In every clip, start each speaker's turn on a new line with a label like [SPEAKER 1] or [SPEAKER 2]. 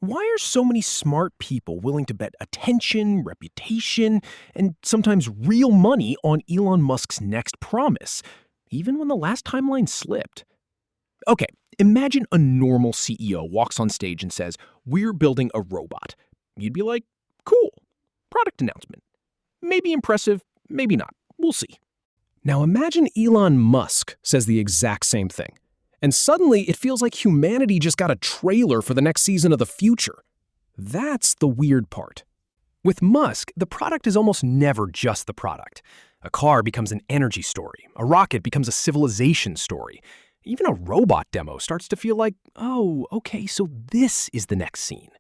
[SPEAKER 1] Why are so many smart people willing to bet attention, reputation, and sometimes real money on Elon Musk's next promise, even when the last timeline slipped? Okay, imagine a normal CEO walks on stage and says, "We're building a robot." You'd be like, "Cool, product announcement. Maybe impressive, maybe not. We'll see." Now imagine Elon Musk says the exact same thing. And suddenly it feels like humanity just got a trailer for the next season of the future. That's the weird part. With Musk, the product is almost never just the product. A car becomes an energy story. A rocket becomes a civilization story. Even a robot demo starts to feel like, oh, okay, so this is the next scene.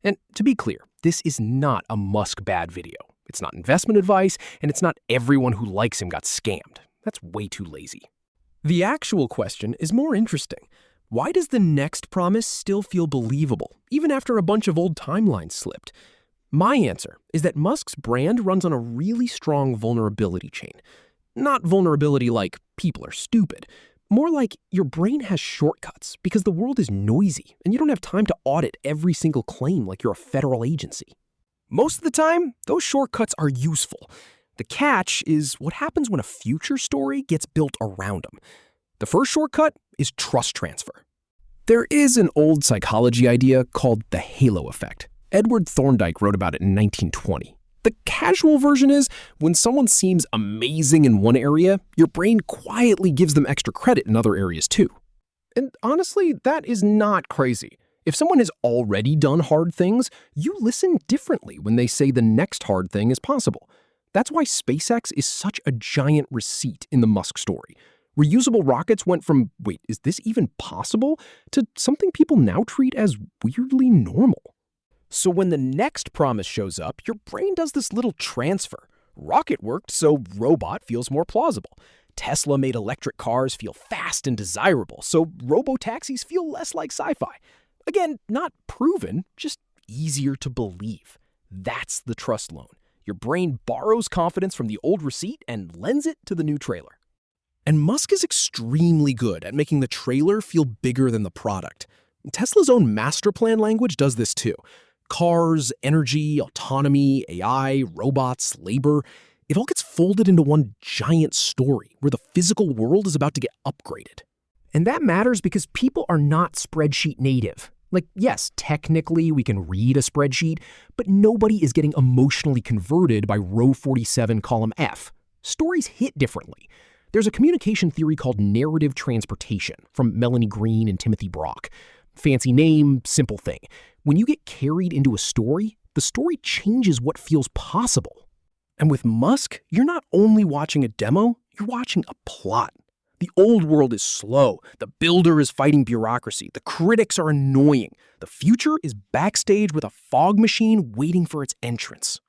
[SPEAKER 1] And to be clear, this is not a Musk bad video. It's not investment advice, and it's not everyone who likes him got scammed. That's way too lazy. The actual question is more interesting. Why does the next promise still feel believable, even after a bunch of old timelines slipped? My answer is that Musk's brand runs on a really strong vulnerability chain. Not vulnerability like people are stupid, more like your brain has shortcuts because the world is noisy and you don't have time to audit every single claim like you're a federal agency. Most of the time, those shortcuts are useful. The catch is what happens when a future story gets built around them. The first shortcut is trust transfer. There is an old psychology idea called the halo effect. Edward Thorndike wrote about it in 1920. The casual version is when someone seems amazing in one area, your brain quietly gives them extra credit in other areas too. And honestly, that is not crazy. If someone has already done hard things, you listen differently when they say the next hard thing is possible. That's why SpaceX is such a giant receipt in the Musk story. Reusable rockets went from, wait, is this even possible, to something people now treat as weirdly normal. So when the next promise shows up, your brain does this little transfer. Rocket worked, so robot feels more plausible. Tesla made electric cars feel fast and desirable, so robotaxis feel less like sci-fi. Again, not proven, just easier to believe. That's the trust loan. Your brain borrows confidence from the old receipt and lends it to the new trailer. And Musk is extremely good at making the trailer feel bigger than the product. Tesla's own master plan language does this too. Cars, energy, autonomy, AI, robots, labor, it all gets folded into one giant story where the physical world is about to get upgraded. And that matters because people are not spreadsheet native. Like, yes, technically we can read a spreadsheet, but nobody is getting emotionally converted by row 47, column F. Stories hit differently. There's a communication theory called narrative transportation from Melanie Green and Timothy Brock. Fancy name, simple thing. When you get carried into a story, the story changes what feels possible. And with Musk, you're not only watching a demo, you're watching a plot. The old world is slow. The builder is fighting bureaucracy. The critics are annoying. The future is backstage with a fog machine waiting for its entrance.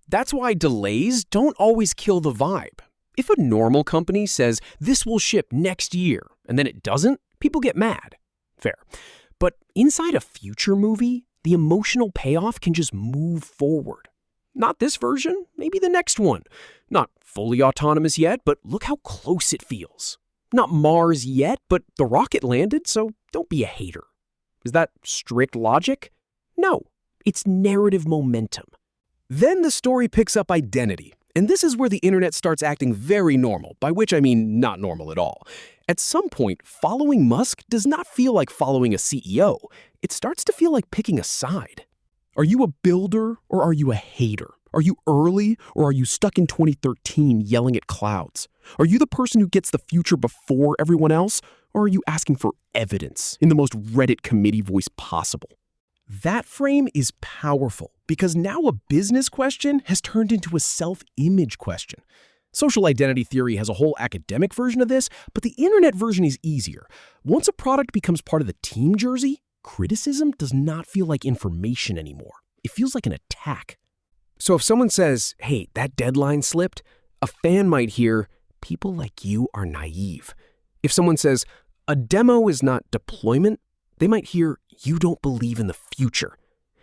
[SPEAKER 1] That's why delays don't always kill the vibe. If a normal company says, this will ship next year, and then it doesn't, people get mad. Fair. But inside a future movie, the emotional payoff can just move forward. Not this version, maybe the next one. Not fully autonomous yet, but look how close it feels. Not Mars yet, but the rocket landed, so don't be a hater. Is that strict logic? No, it's narrative momentum. Then the story picks up identity, and this is where the internet starts acting very normal, by which I mean not normal at all. At some point, following Musk does not feel like following a CEO. It starts to feel like picking a side. Are you a builder or are you a hater? Are you early or are you stuck in 2013 yelling at clouds? Are you the person who gets the future before everyone else? Or are you asking for evidence in the most Reddit committee voice possible? That frame is powerful because now a business question has turned into a self-image question. Social identity theory has a whole academic version of this, but the internet version is easier. Once a product becomes part of the team jersey, criticism does not feel like information anymore. It feels like an attack. So if someone says, hey, that deadline slipped, a fan might hear, people like you are naive. If someone says, a demo is not deployment, they might hear, you don't believe in the future.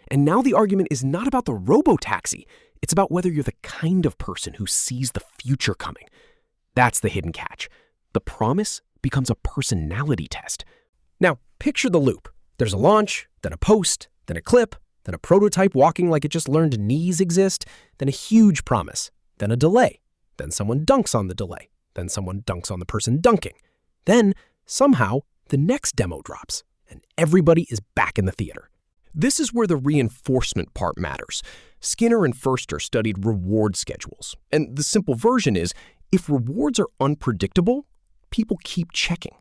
[SPEAKER 1] And now the argument is not about the robotaxi. It's about whether you're the kind of person who sees the future coming. That's the hidden catch. The promise becomes a personality test. Now, picture the loop. There's a launch, then a post, then a clip, then a prototype walking like it just learned knees exist, then a huge promise, then a delay, then someone dunks on the delay, then someone dunks on the person dunking. Then, somehow, the next demo drops, and everybody is back in the theater. This is where the reinforcement part matters. Skinner and Forster studied reward schedules, and the simple version is, if rewards are unpredictable, people keep checking.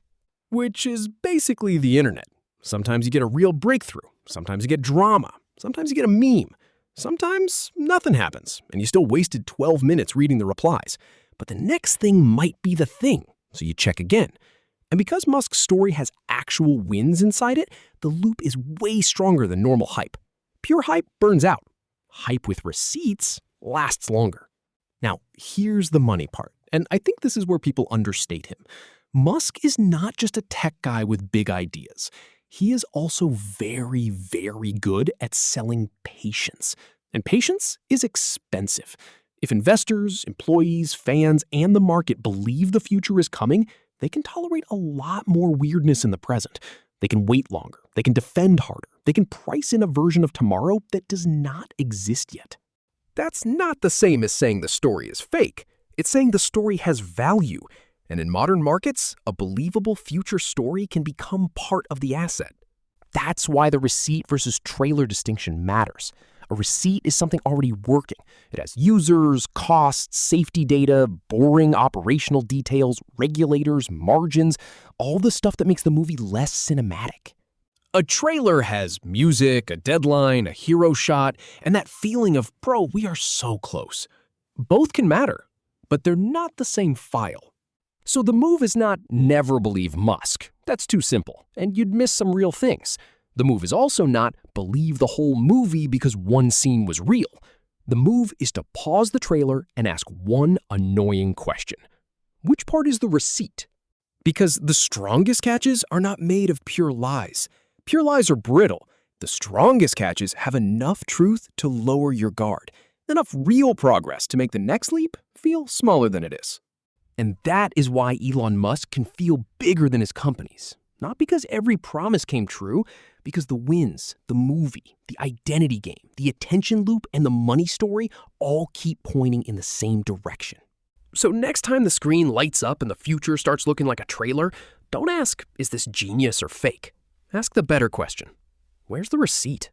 [SPEAKER 1] Which is basically the internet. Sometimes you get a real breakthrough, sometimes you get drama, sometimes you get a meme, sometimes nothing happens, and you still wasted 12 minutes reading the replies. But the next thing might be the thing, so you check again. And because Musk's story has actual wins inside it, the loop is way stronger than normal hype. Pure hype burns out. Hype with receipts lasts longer. Now, here's the money part, and I think this is where people understate him. Musk is not just a tech guy with big ideas. He is also very, very good at selling patience. And patience is expensive. If investors, employees, fans, and the market believe the future is coming, they can tolerate a lot more weirdness in the present. They can wait longer. They can defend harder. They can price in a version of tomorrow that does not exist yet. That's not the same as saying the story is fake. It's saying the story has value. And in modern markets, a believable future story can become part of the asset. That's why the receipt versus trailer distinction matters. A receipt is something already working. It has users, costs, safety data, boring operational details, regulators, margins, all the stuff that makes the movie less cinematic. A trailer has music, a deadline, a hero shot, and that feeling of, bro, we are so close. Both can matter, but they're not the same file. So the move is not never believe Musk. That's too simple, and you'd miss some real things. The move is also not believe the whole movie because one scene was real. The move is to pause the trailer and ask one annoying question. Which part is the receipt? Because the strongest catches are not made of pure lies. Pure lies are brittle. The strongest catches have enough truth to lower your guard, enough real progress to make the next leap feel smaller than it is. And that is why Elon Musk can feel bigger than his companies. Not because every promise came true, because the wins, the movie, the identity game, the attention loop, and the money story all keep pointing in the same direction. So next time the screen lights up and the future starts looking like a trailer, don't ask, is this genius or fake? Ask the better question. Where's the receipt?